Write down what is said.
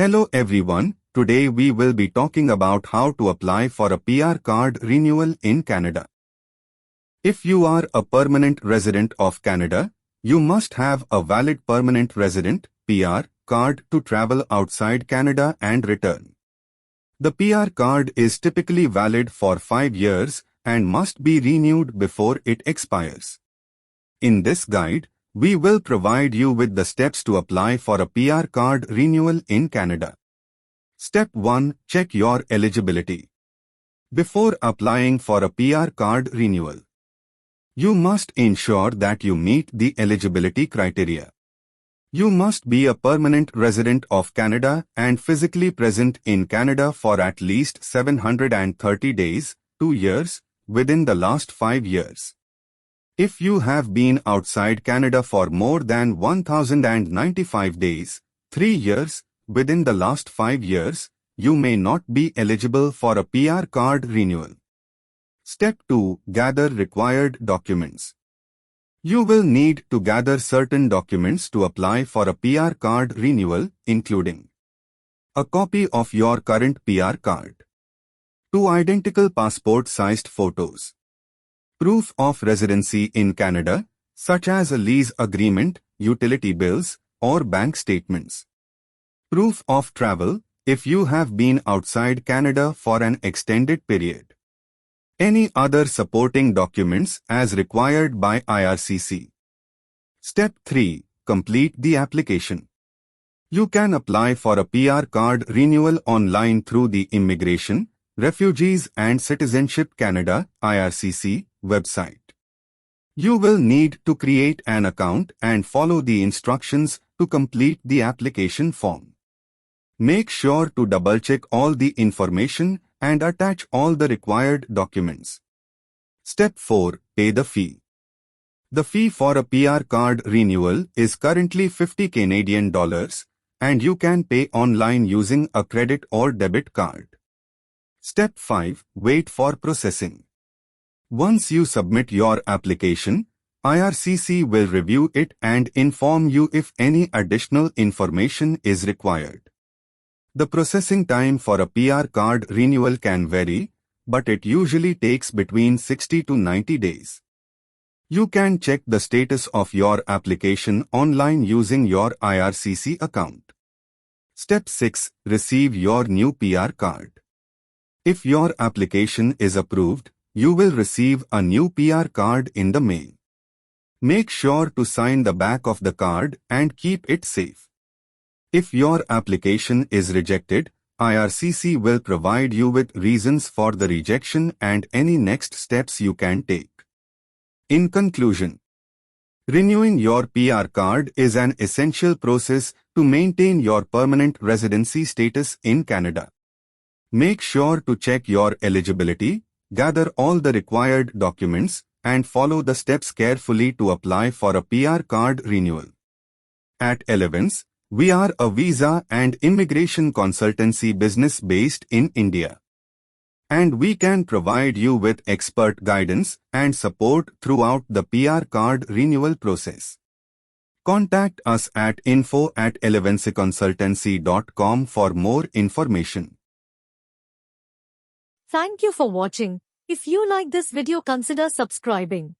Hello everyone, today we will be talking about how to apply for a PR card renewal in Canada. If you are a permanent resident of Canada, you must have a valid permanent resident (PR) card to travel outside Canada and return. The PR card is typically valid for 5 years and must be renewed before it expires. In this guide, we will provide you with the steps to apply for a PR card renewal in Canada. Step 1. Check your eligibility. Before applying for a PR card renewal, you must ensure that you meet the eligibility criteria. You must be a permanent resident of Canada and physically present in Canada for at least 730 days, 2 years, within the last 5 years. If you have been outside Canada for more than 1,095 days, 3 years, within the last 5 years, you may not be eligible for a PR card renewal. Step 2. Gather required documents. You will need to gather certain documents to apply for a PR card renewal, including a copy of your current PR card, 2 identical passport-sized photos, proof of residency in Canada, such as a lease agreement, utility bills, or bank statements, proof of travel, if you have been outside Canada for an extended period, any other supporting documents as required by IRCC. Step 3. Complete the application. You can apply for a PR card renewal online through the Immigration, Refugees and Citizenship Canada (IRCC) website. You will need to create an account and follow the instructions to complete the application form. Make sure to double-check all the information and attach all the required documents. Step 4. Pay the fee. The fee for a PR card renewal is currently $50 Canadian, and you can pay online using a credit or debit card. Step 5. Wait for processing. Once you submit your application, IRCC will review it and inform you if any additional information is required. The processing time for a PR card renewal can vary, but it usually takes between 60 to 90 days. You can check the status of your application online using your IRCC account. Step 6. Receive your new PR card. If your application is approved, you will receive a new PR card in the mail. Make sure to sign the back of the card and keep it safe. If your application is rejected, IRCC will provide you with reasons for the rejection and any next steps you can take. In conclusion, renewing your PR card is an essential process to maintain your permanent residency status in Canada. Make sure to check your eligibility, gather all the required documents, and follow the steps carefully to apply for a PR card renewal. At Elevance, we are a visa and immigration consultancy business based in India. And we can provide you with expert guidance and support throughout the PR card renewal process. Contact us at info@elevanceconsultancy.com for more information. Thank you for watching. If you like this video, consider subscribing.